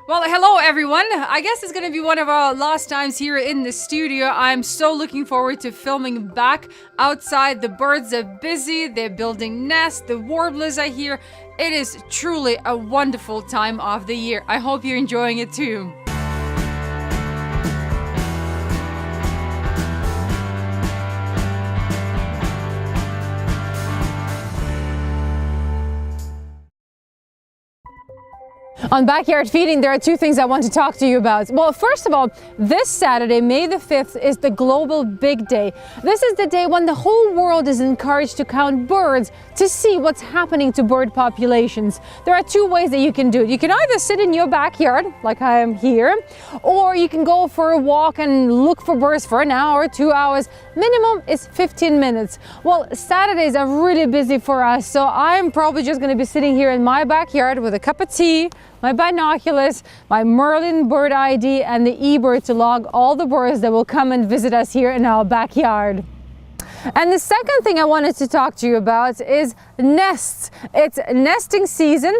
Well, hello everyone. I guess it's gonna be one of our last times here in the studio. I'm so looking forward to filming back outside. The birds are busy, they're building nests, the warblers are here. It is truly a wonderful time of the year. I hope you're enjoying it too. On Backyard Feeding, there are two things I want to talk to you about. Well, first of all, this Saturday, May the 5th, is the Global Big Day. This is the day when the whole world is encouraged to count birds to see what's happening to bird populations. There are two ways that you can do it. You can either sit in your backyard, like I am here, or you can go for a walk and look for birds for an hour, 2 hours. Minimum is 15 minutes. Well, Saturdays are really busy for us, so I'm probably just going to be sitting here in my backyard with a cup of tea, my binoculars, my Merlin bird ID, and the eBird to log all the birds that will come and visit us here in our backyard. And the second thing I wanted to talk to you about is nests. It's nesting season.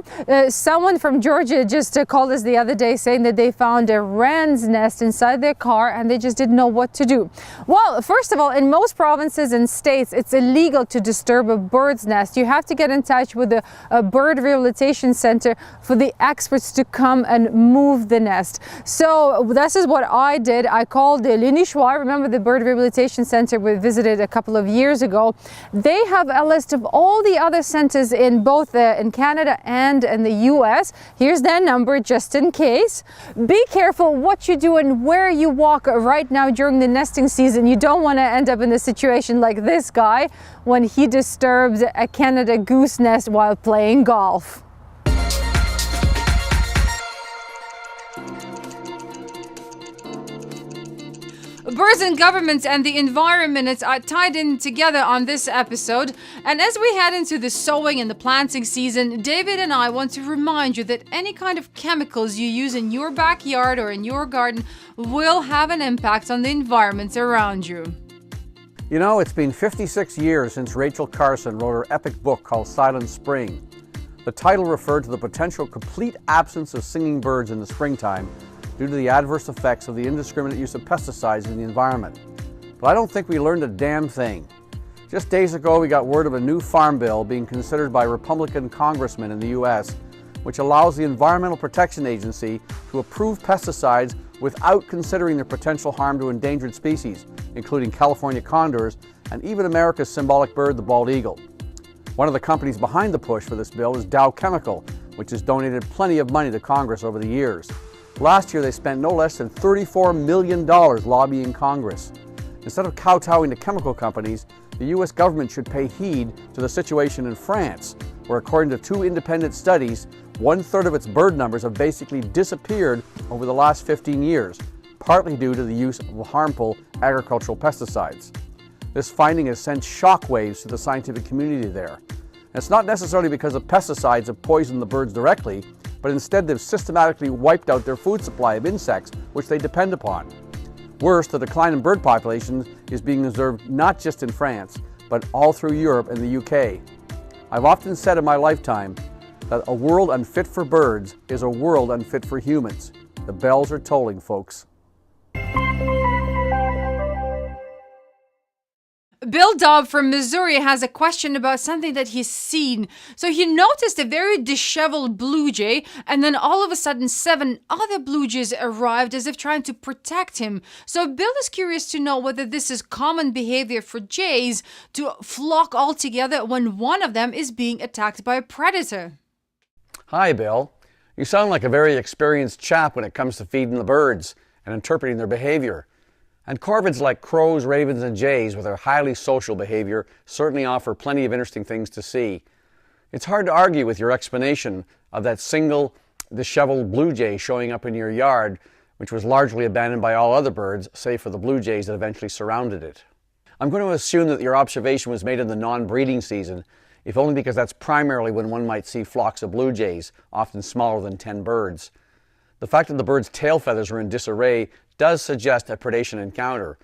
Someone from Georgia just called us the other day saying that they found a wren's nest inside their car and they just didn't know what to do. Well, first of all, in most provinces and states, it's illegal to disturb a bird's nest. You have to get in touch with a bird rehabilitation center for the experts to come and move the nest. So this is what I did. I called the Linichois. Remember the bird rehabilitation center we visited a couple of years ago. They have a list of all the other centers in both in Canada and in the US. Here's their number just in case. Be careful what you do and where you walk right now during the nesting season. You don't want to end up in a situation like this guy when he disturbs a Canada goose nest while playing golf. Birds and governments and the environment are tied in together on this episode. And as we head into the sowing and the planting season, David and I want to remind you that any kind of chemicals you use in your backyard or in your garden will have an impact on the environment around you. You know, it's been 56 years since Rachel Carson wrote her epic book called Silent Spring. The title referred to the potential complete absence of singing birds in the springtime due to the adverse effects of the indiscriminate use of pesticides in the environment. But I don't think we learned a damn thing. Just days ago, we got word of a new farm bill being considered by Republican congressmen in the US, which allows the Environmental Protection Agency to approve pesticides without considering their potential harm to endangered species, including California condors and even America's symbolic bird, the bald eagle. One of the companies behind the push for this bill is Dow Chemical, which has donated plenty of money to Congress over the years. Last year, they spent no less than $34 million lobbying Congress. Instead of kowtowing to chemical companies, the US government should pay heed to the situation in France, where according to two independent studies, 1/3 of its bird numbers have basically disappeared over the last 15 years, partly due to the use of harmful agricultural pesticides. This finding has sent shockwaves to the scientific community there. And it's not necessarily because the pesticides have poisoned the birds directly, but instead they've systematically wiped out their food supply of insects, which they depend upon. Worse, the decline in bird populations is being observed not just in France, but all through Europe and the UK. I've often said in my lifetime that a world unfit for birds is a world unfit for humans. The bells are tolling, folks. Bill Dobb from Missouri has a question about something that he's seen. So he noticed a very disheveled blue jay, and then all of a sudden 7 other blue jays arrived as if trying to protect him. So Bill is curious to know whether this is common behavior for jays to flock all together when one of them is being attacked by a predator. Hi, Bill. You sound like a very experienced chap when it comes to feeding the birds and interpreting their behavior. And corvids like crows, ravens, and jays, with their highly social behavior, certainly offer plenty of interesting things to see. It's hard to argue with your explanation of that single disheveled blue jay showing up in your yard, which was largely abandoned by all other birds, save for the blue jays that eventually surrounded it. I'm going to assume that your observation was made in the non-breeding season, if only because that's primarily when one might see flocks of blue jays, often smaller than 10 birds. The fact that the bird's tail feathers are in disarray does suggest a predation encounter.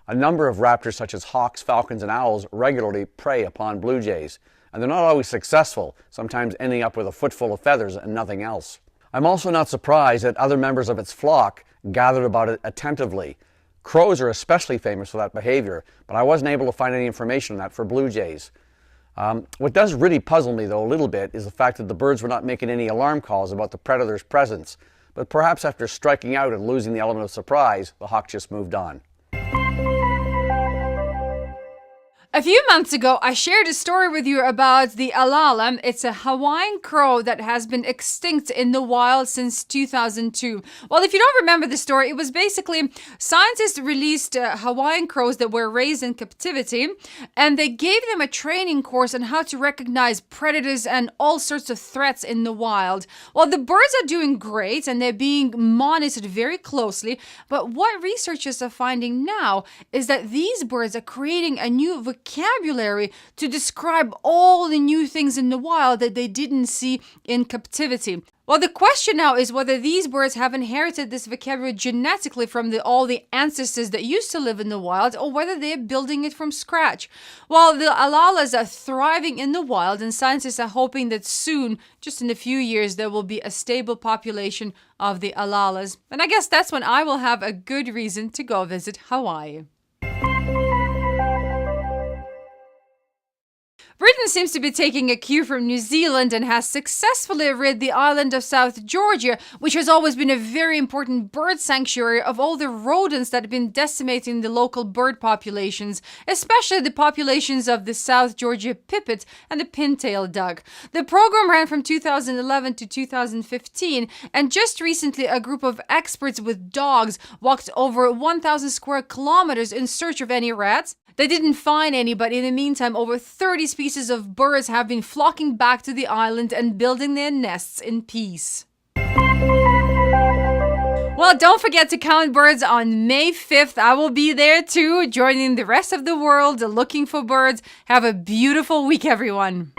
A number of raptors such as hawks, falcons, and owls regularly prey upon blue jays, and they're not always successful, sometimes ending up with a footful of feathers and nothing else. I'm also not surprised that other members of its flock gathered about it attentively. Crows are especially famous for that behavior, but I wasn't able to find any information on that for blue jays. What does really puzzle me, though, a little bit, is the fact that the birds were not making any alarm calls about the predator's presence. But perhaps after striking out and losing the element of surprise, the hawk just moved on. A few months ago, I shared a story with you about the Alala. It's a Hawaiian crow that has been extinct in the wild since 2002. Well, if you don't remember the story, it was basically scientists released Hawaiian crows that were raised in captivity, and they gave them a training course on how to recognize predators and all sorts of threats in the wild. Well, the birds are doing great, and they're being monitored very closely, but what researchers are finding now is that these birds are creating a new vocabulary to describe all the new things in the wild that they didn't see in captivity. Well, the question now is whether these birds have inherited this vocabulary genetically from all the ancestors that used to live in the wild, or whether they're building it from scratch. Well, the alalas are thriving in the wild, and scientists are hoping that soon, just in a few years, there will be a stable population of the alalas. And I guess that's when I will have a good reason to go visit Hawaii. Britain seems to be taking a cue from New Zealand and has successfully rid the island of South Georgia, which has always been a very important bird sanctuary, of all the rodents that have been decimating the local bird populations, especially the populations of the South Georgia pipit and the pintail duck. The program ran from 2011 to 2015, and just recently a group of experts with dogs walked over 1,000 square kilometers in search of any rats. They didn't find any, but in the meantime, over 30 species of birds have been flocking back to the island and building their nests in peace. Well, don't forget to count birds on May 5th. I will be there too, joining the rest of the world looking for birds. Have a beautiful week, everyone.